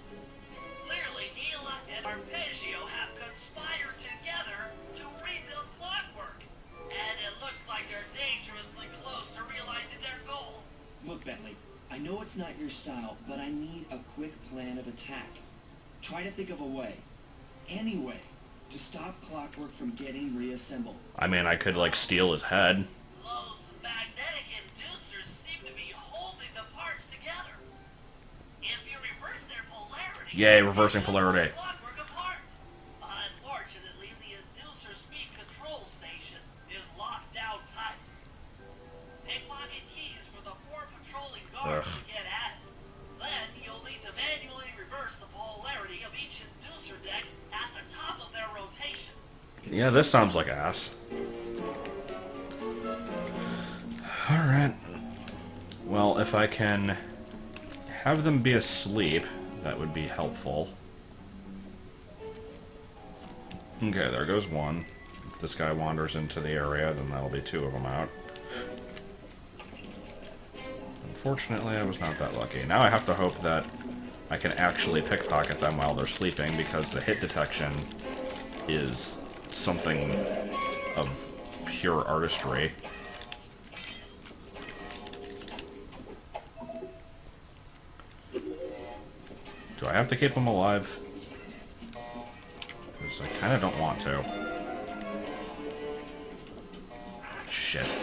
Clearly, Neela and Arpeggio have conspired together to rebuild Clockwork. And it looks like they're dangerously close to realizing their goal. Look, Bentley, I know it's not your style, but I need a quick plan of attack. Try to think of a way, any way, to stop Clockwork from getting reassembled. I mean, I could, like, steal his head. Those magnetic inducers seem to be holding the parts together. If you reverse their polarity... Yay, reversing polarity. Clockwork apart. Unfortunately, the inducer speed control station is locked down tight. Pickpocket keys for the 4 patrolling guards Ugh. to get at it. Then you'll need to manually reverse the polarity of each inducer deck at the top of their rotation. Yeah, this sounds like ass. Alright. Well, if I can have them be asleep, that would be helpful. Okay, there goes one. If this guy wanders into the area, then that'll be 2 of them out. Unfortunately, I was not that lucky. Now I have to hope that I can actually pickpocket them while they're sleeping, because the hit detection is something of pure artistry. Do I have to keep them alive? Because I kind of don't want to. Shit.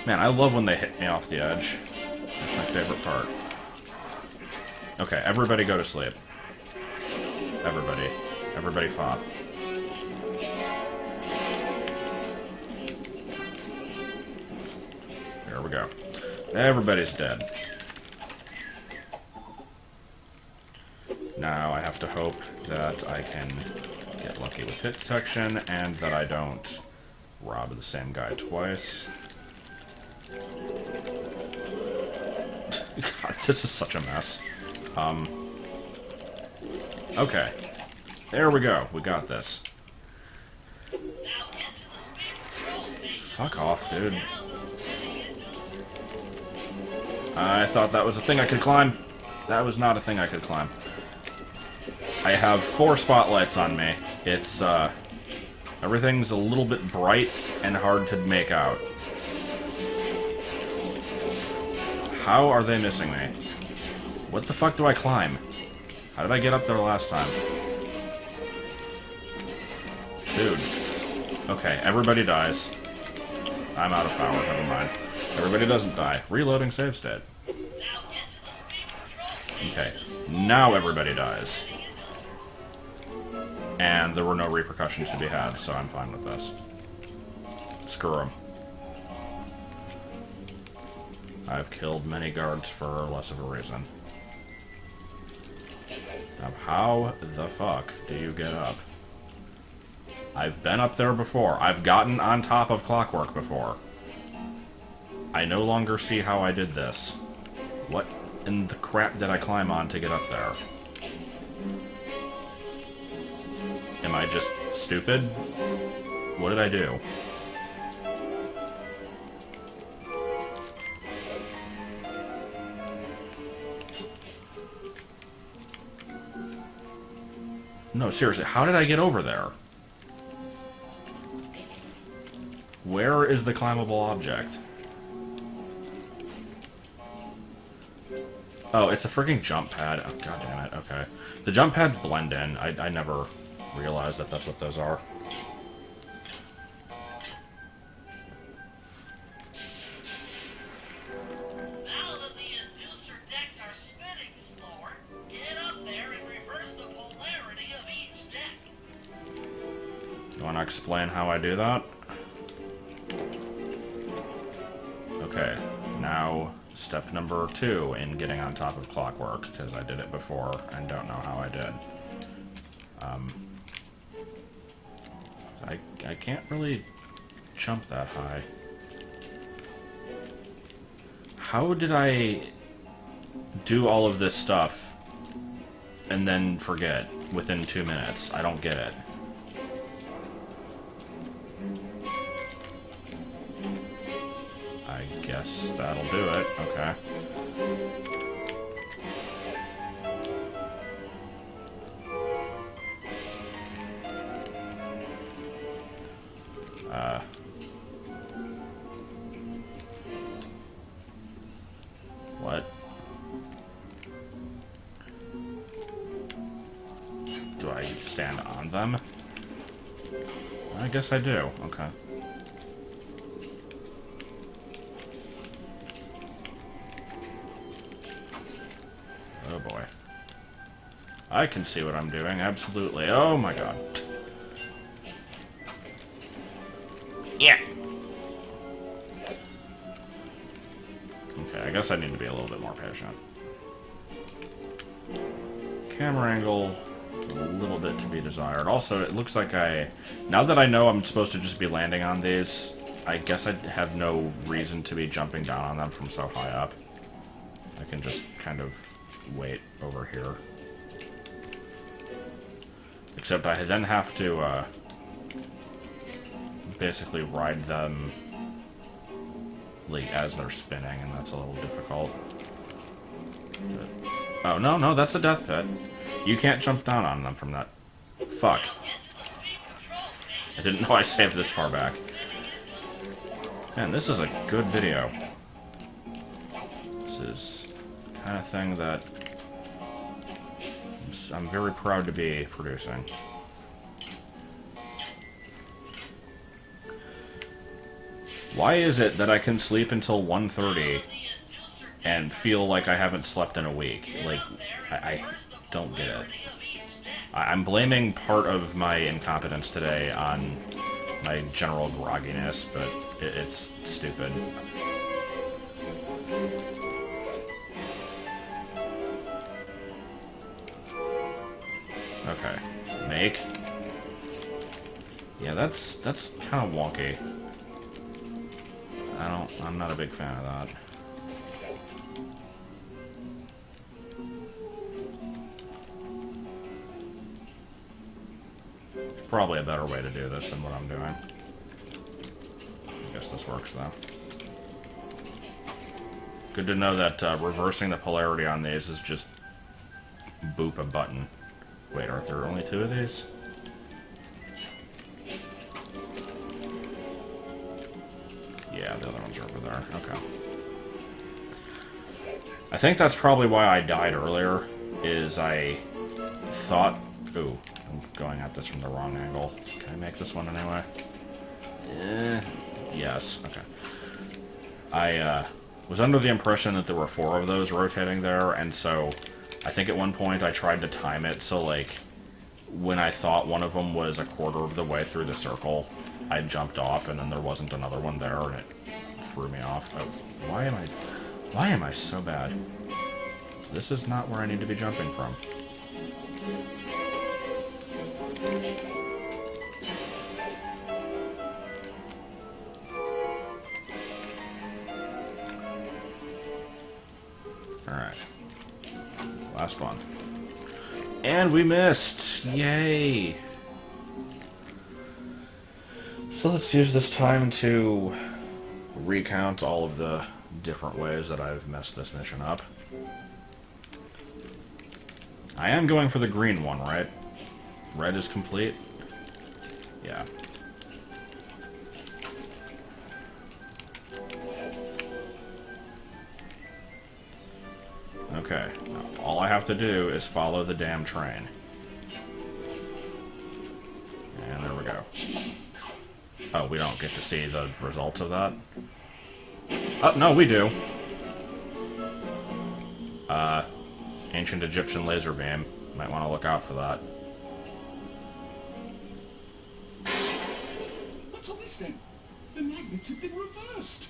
Man, I love when they hit me off the edge. That's my favorite part. Okay, everybody go to sleep. Everybody. Everybody fop. There we go. Everybody's dead. Now I have to hope that I can get lucky with hit detection and that I don't rob the same guy twice. God, this is such a mess. Okay. There we go. We got this. Fuck off, dude. I thought that was a thing I could climb. That was not a thing I could climb. I have 4 spotlights on me. It's, everything's a little bit bright and hard to make out. How are they missing me? What the fuck do I climb? How did I get up there last time? Dude. Okay, everybody dies. I'm out of power, never mind. Everybody doesn't die. Reloading save state. Okay, now everybody dies. And there were no repercussions to be had, so I'm fine with this. Screw them. I've killed many guards for less of a reason. Now, how the fuck do you get up? I've been up there before. I've gotten on top of Clockwork before. I no longer see how I did this. What in the crap did I climb on to get up there? Am I just stupid? What did I do? No, seriously, how did I get over there? Where is the climbable object? Oh, it's a freaking jump pad. Oh, god damn it, okay. The jump pads blend in. I never realized that that's what those are. Now that the inducer decks are spinning slower, get up there and reverse the polarity of each deck. You want to explain how I do that? Okay, now step number 2 in getting on top of Clockwork, because I did it before and don't know how I did. I can't really jump that high. How did I do all of this stuff and then forget within 2 minutes? I don't get it. I guess that'll do it. Okay. What? Do I stand on them? I guess I do. Okay. Oh boy. I can see what I'm doing, absolutely. Oh my god. Yeah! Okay, I guess I need to be a little bit more patient. Camera angle, a little bit to be desired. Also, it looks like now that I know I'm supposed to just be landing on these, I guess I have no reason to be jumping down on them from so high up. I can just kind of wait over here. Except I then have to basically ride them as they're spinning, and that's a little difficult. But, oh, no, that's a death pit. You can't jump down on them from that. Fuck. I didn't know I saved this far back. Man, this is a good video. This is the kind of thing that I'm very proud to be producing. Why is it that I can sleep until 1:30 and feel like I haven't slept in a week? Like, I don't get it. I'm blaming part of my incompetence today on my general grogginess, but it's stupid. Okay. Make. Yeah, that's kind of wonky. I'm not a big fan of that. There's probably a better way to do this than what I'm doing. I guess this works though. Good to know that reversing the polarity on these is just boop a button. Wait, aren't there only 2 of these? Yeah, the other ones are over there. Okay. I think that's probably why I died earlier, is I thought... Ooh, I'm going at this from the wrong angle. Can I make this one anyway? Yes, okay. I was under the impression that there were 4 of those rotating there, and so I think at one point I tried to time it so, like, when I thought one of them was a quarter of the way through the circle, I jumped off, and then there wasn't another one there, and it threw me off. Oh, why am I so bad? This is not where I need to be jumping from. Alright. Last one. And we missed! Yay! So let's use this time to recount all of the different ways that I've messed this mission up. I am going for the green one, right? Red is complete? Yeah. Okay, now all I have to do is follow the damn train. And there we go. Oh, we don't get to see the results of that? Oh, no, we do. Ancient Egyptian laser beam. Might want to look out for that. What's all this then? The magnets have been reversed.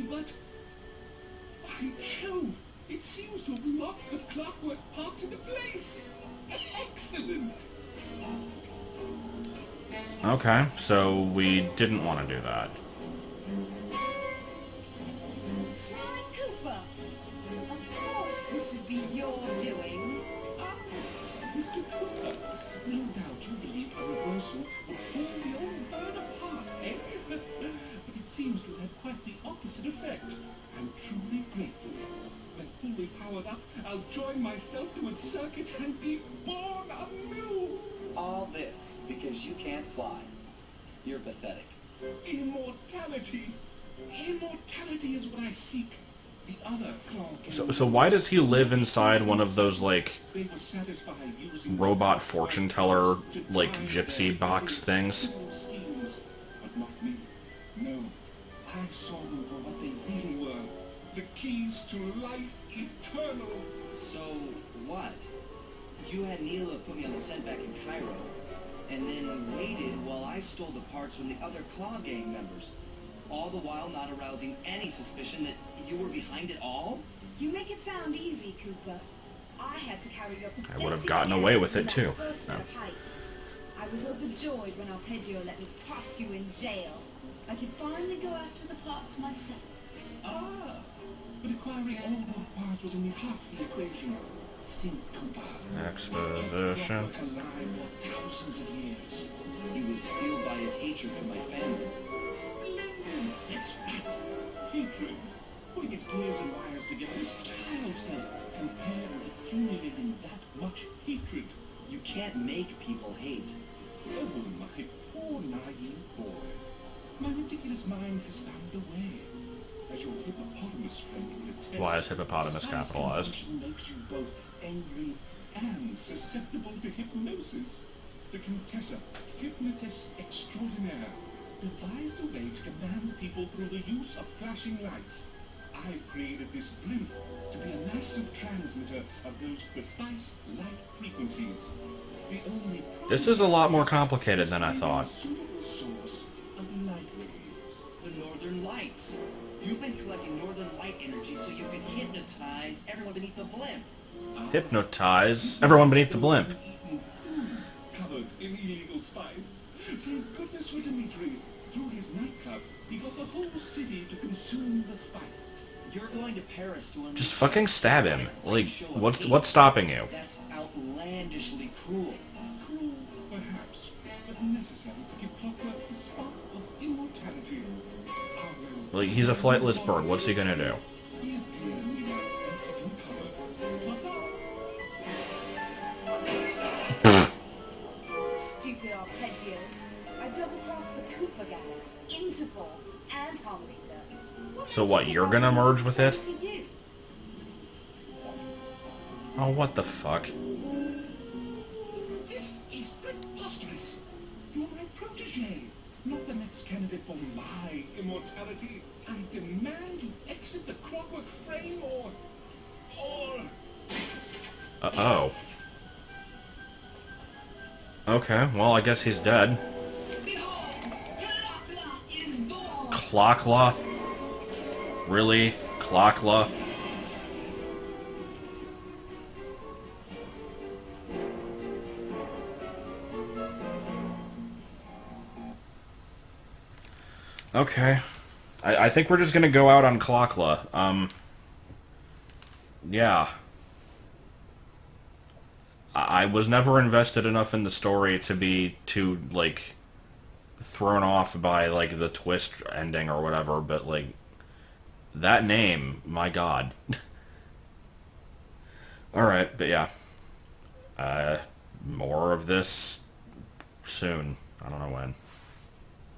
But... by Jove, it seems to have locked the clockwork parts into place. Excellent. Okay, so we didn't want to do that. Sly Cooper! Of course this would be your doing. Ah, Mr. Cooper, no doubt you believe a reversal would pull the old bird apart, eh? But it seems to have had quite the opposite effect. I'm truly grateful. When fully powered up, I'll join myself to its circuit and be born anew. All this because you can't fly. You're pathetic. Immortality! Immortality is what I seek. The other claw So why does he live inside one of those, like, they were satisfied using robot fortune teller, like, gypsy box things? schemes, but not me. No, I saw them for what they really were. The keys to life eternal. So, what? You had Neela put me on the scent back in Cairo, and then waited while I stole the parts from the other Claw Gang members, all the while not arousing any suspicion that you were behind it all? You make it sound easy, Cooper. I had to carry your I would have gotten away with it, too. First set of heists. I was overjoyed when Arpeggio let me toss you in jail. I could finally go after the parts myself. Ah, but acquiring all those parts was only half the equation. Think, Cooper. Exposition. Clockwork alive for thousands of years. He was fueled by his hatred for my family. Splendid. That's right. Hatred. Putting its gears and wires together is child's play compared with accumulating that much hatred. You can't make people hate. Oh, my poor naive boy. My ridiculous mind has found a way. As your hippopotamus friend would attest. Why is hippopotamus spice capitalized? consumption makes you both angry and susceptible to hypnosis. The Contessa, hypnotist extraordinaire. devised a way to command people through the use of flashing lights. I've created this blimp to be a massive transmitter of those precise light frequencies. The only This is a lot more complicated than I thought. A suitable source of light waves. The Northern Lights. You've been collecting Northern Light energy so you can hypnotize everyone beneath the blimp. Hypnotize everyone beneath the blimp. Eaten food covered in illegal spice. Thank goodness for Dimitri. Through his nightclub, he got the whole city to consume the spice. You're going to Paris to Just fucking stab him. Like, what's stopping you? That's outlandishly cruel. Cruel, perhaps, but necessary to give Clockwork the spark of immortality. Like, he's a flightless bird. What's he gonna do? Be a dear Mia and keep him covered. Ta-ta! Stupid arpeggio. I double-crossed the Cooper gang, Interpol, and Harmonica. So what, you're gonna merge with it? To you? Oh, what the fuck? This is preposterous. You're my protege, not the next candidate for my immortality. I demand you exit the Clockwork frame or... Uh-oh. Okay, well, I guess he's dead. Behold, Helakla is born! Clockla? Really? Clockla? Okay. I think we're just gonna go out on Clockla. Yeah. I was never invested enough in the story to be too, like, thrown off by, like, the twist ending or whatever, but, like, that name, my god. Alright, but yeah. More of this soon. I don't know when.